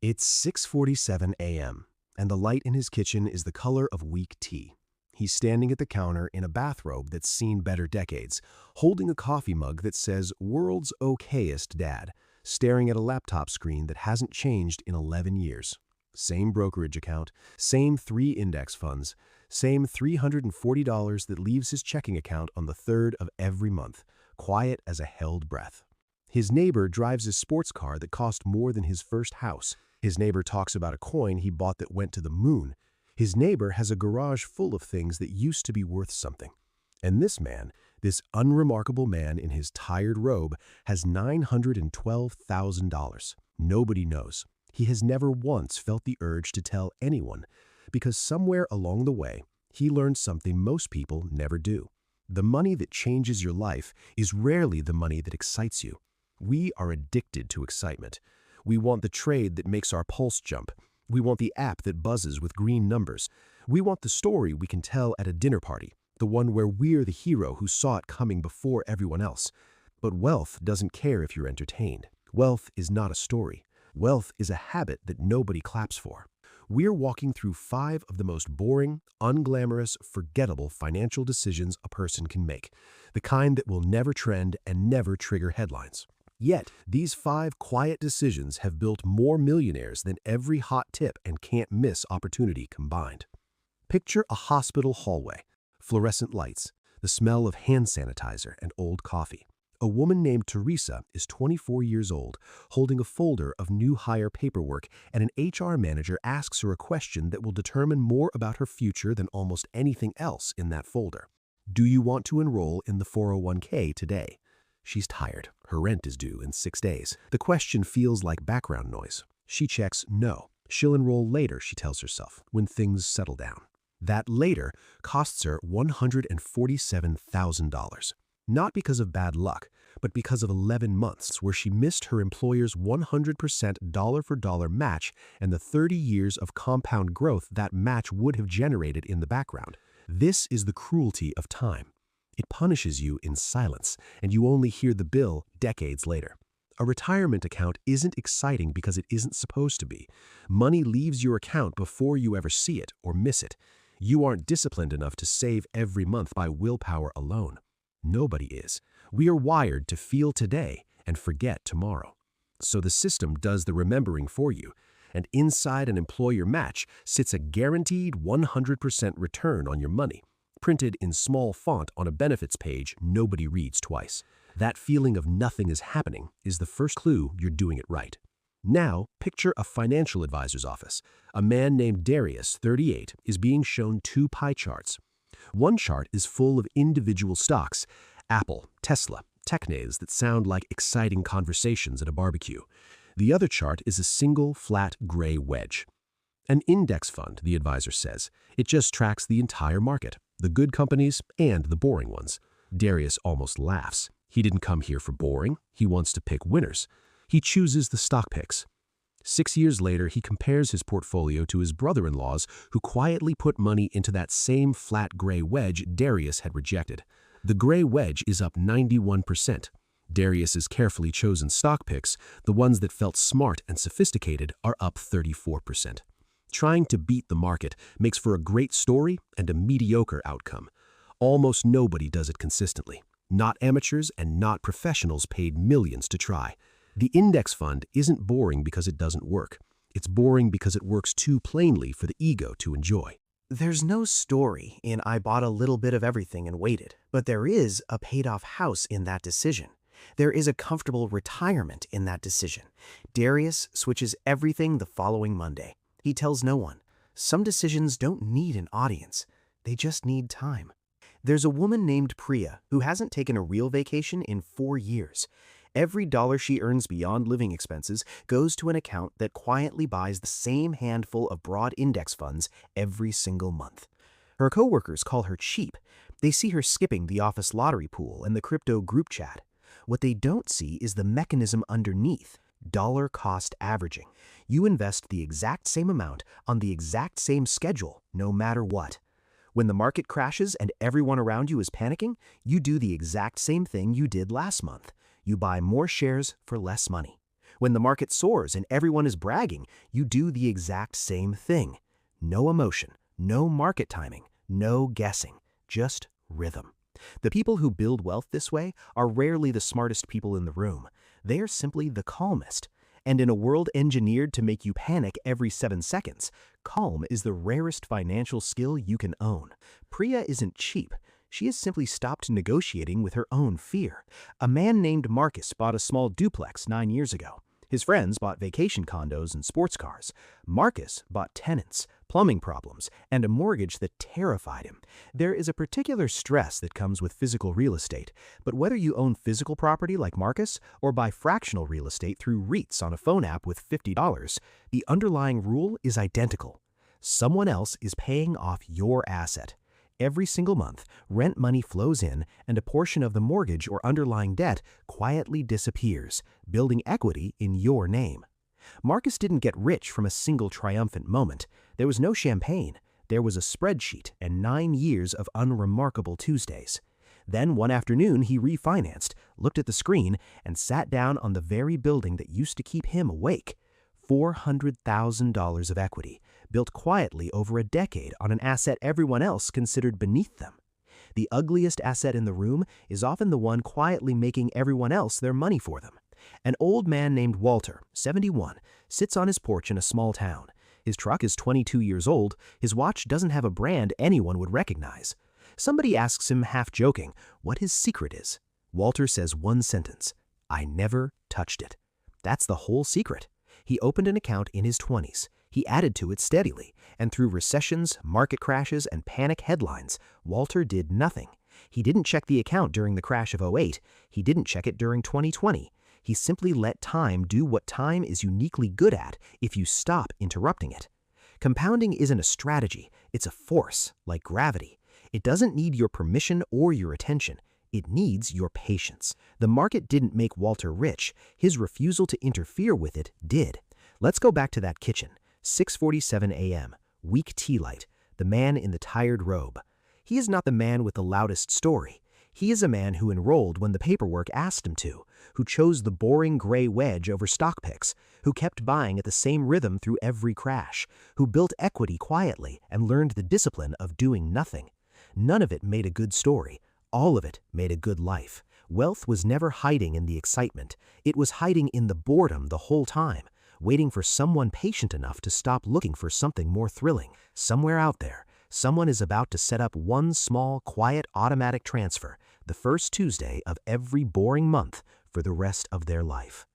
It's 6:47 a.m., and the light in his kitchen is the color of weak tea. He's standing at the counter in a bathrobe that's seen better decades, holding a coffee mug that says "World's Okayest Dad," staring at a laptop screen that hasn't changed in 11 years. Same brokerage account, same 3 index funds, same $340 that leaves his checking account on the 3rd of every month, quiet as a held breath. His neighbor drives a sports car that cost more than his first house. His neighbor talks about a coin he bought that went to the moon. His neighbor has a garage full of things that used to be worth something. And this man, this unremarkable man in his tired robe, has $912,000. Nobody knows. He has never once felt the urge to tell anyone, because somewhere along the way, he learned something most people never do. The money that changes your life is rarely the money that excites you. We are addicted to excitement. We want the trade that makes our pulse jump. We want the app that buzzes with green numbers. We want the story we can tell at a dinner party, the one where we're the hero who saw it coming before everyone else. But wealth doesn't care if you're entertained. Wealth is not a story. Wealth is a habit that nobody claps for. We're walking through 5 of the most boring, unglamorous, forgettable financial decisions a person can make, the kind that will never trend and never trigger headlines. Yet, these 5 quiet decisions have built more millionaires than every hot tip and can't-miss opportunity combined. Picture a hospital hallway, fluorescent lights, the smell of hand sanitizer and old coffee. A woman named Teresa is 24 years old, holding a folder of new hire paperwork, and an HR manager asks her a question that will determine more about her future than almost anything else in that folder. Do you want to enroll in the 401k today? She's tired. Her rent is due in 6 days. The question feels like background noise. She checks no. She'll enroll later, she tells herself, when things settle down. That later costs her $147,000. Not because of bad luck, but because of 11 months where she missed her employer's 100% dollar-for-dollar match and the 30 years of compound growth that match would have generated in the background. This is the cruelty of time. It punishes you in silence, and you only hear the bill decades later. A retirement account isn't exciting because it isn't supposed to be. Money leaves your account before you ever see it or miss it. You aren't disciplined enough to save every month by willpower alone. Nobody is. We are wired to feel today and forget tomorrow. So the system does the remembering for you, and inside an employer match sits a guaranteed 100% return on your money, printed in small font on a benefits page nobody reads twice. That feeling of nothing is happening is the first clue you're doing it right. Now, picture a financial advisor's office. A man named Darius, 38, is being shown 2 pie charts. One chart is full of individual stocks, Apple, Tesla, tech names that sound like exciting conversations at a barbecue. The other chart is a single, flat, gray wedge. An index fund, the advisor says. It just tracks the entire market, the good companies and the boring ones. Darius almost laughs. He didn't come here for boring. He wants to pick winners. He chooses the stock picks. 6 years later, he compares his portfolio to his brother-in-law's, who quietly put money into that same flat gray wedge Darius had rejected. The gray wedge is up 91%. Darius's carefully chosen stock picks, the ones that felt smart and sophisticated, are up 34%. Trying to beat the market makes for a great story and a mediocre outcome. Almost nobody does it consistently. Not amateurs and not professionals paid millions to try. The index fund isn't boring because it doesn't work. It's boring because it works too plainly for the ego to enjoy. There's no story in "I bought a little bit of everything and waited," but there is a paid-off house in that decision. There is a comfortable retirement in that decision. Darius switches everything the following Monday. He tells no one. Some decisions don't need an audience. They just need time. There's a woman named Priya who hasn't taken a real vacation in 4 years. Every dollar she earns beyond living expenses goes to an account that quietly buys the same handful of broad index funds every single month. Her coworkers call her cheap. They see her skipping the office lottery pool and the crypto group chat. What they don't see is the mechanism underneath, dollar cost averaging. You invest the exact same amount on the exact same schedule, no matter what. When the market crashes and everyone around you is panicking, you do the exact same thing you did last month. You buy more shares for less money. When the market soars and everyone is bragging, you do the exact same thing. No emotion, no market timing, no guessing, just rhythm. The people who build wealth this way are rarely the smartest people in the room. They are simply the calmest. And in a world engineered to make you panic every 7 seconds, calm is the rarest financial skill you can own. Priya isn't cheap. She has simply stopped negotiating with her own fear. A man named Marcus bought a small duplex 9 years ago. His friends bought vacation condos and sports cars. Marcus bought tenants, plumbing problems, and a mortgage that terrified him. There is a particular stress that comes with physical real estate, but whether you own physical property like Marcus or buy fractional real estate through REITs on a phone app with $50, the underlying rule is identical. Someone else is paying off your asset. Every single month, rent money flows in and a portion of the mortgage or underlying debt quietly disappears, building equity in your name. Marcus didn't get rich from a single triumphant moment. There was no champagne. There was a spreadsheet and 9 years of unremarkable Tuesdays. Then one afternoon he refinanced, looked at the screen, and sat down on the very building that used to keep him awake. $400,000 of equity, built quietly over a decade on an asset everyone else considered beneath them. The ugliest asset in the room is often the one quietly making everyone else their money for them. An old man named Walter, 71, sits on his porch in a small town. His truck is 22 years old. His watch doesn't have a brand anyone would recognize. Somebody asks him, half joking, what his secret is. Walter says one sentence: "I never touched it." That's the whole secret. He opened an account in his 20s. He added to it steadily, and through recessions, market crashes, and panic headlines, Walter did nothing. He didn't check the account during the crash of '08. He didn't check it during 2020. He simply let time do what time is uniquely good at if you stop interrupting it. Compounding isn't a strategy, it's a force, like gravity. It doesn't need your permission or your attention. It needs your patience. The market didn't make Walter rich. His refusal to interfere with it did. Let's go back to that kitchen. 6:47 a.m., weak tea light, the man in the tired robe. He is not the man with the loudest story. He is a man who enrolled when the paperwork asked him to, who chose the boring gray wedge over stock picks, who kept buying at the same rhythm through every crash, who built equity quietly and learned the discipline of doing nothing. None of it made a good story. All of it made a good life. Wealth was never hiding in the excitement. It was hiding in the boredom the whole time, waiting for someone patient enough to stop looking for something more thrilling. Somewhere out there, someone is about to set up one small, quiet, automatic transfer the first Tuesday of every boring month for the rest of their life.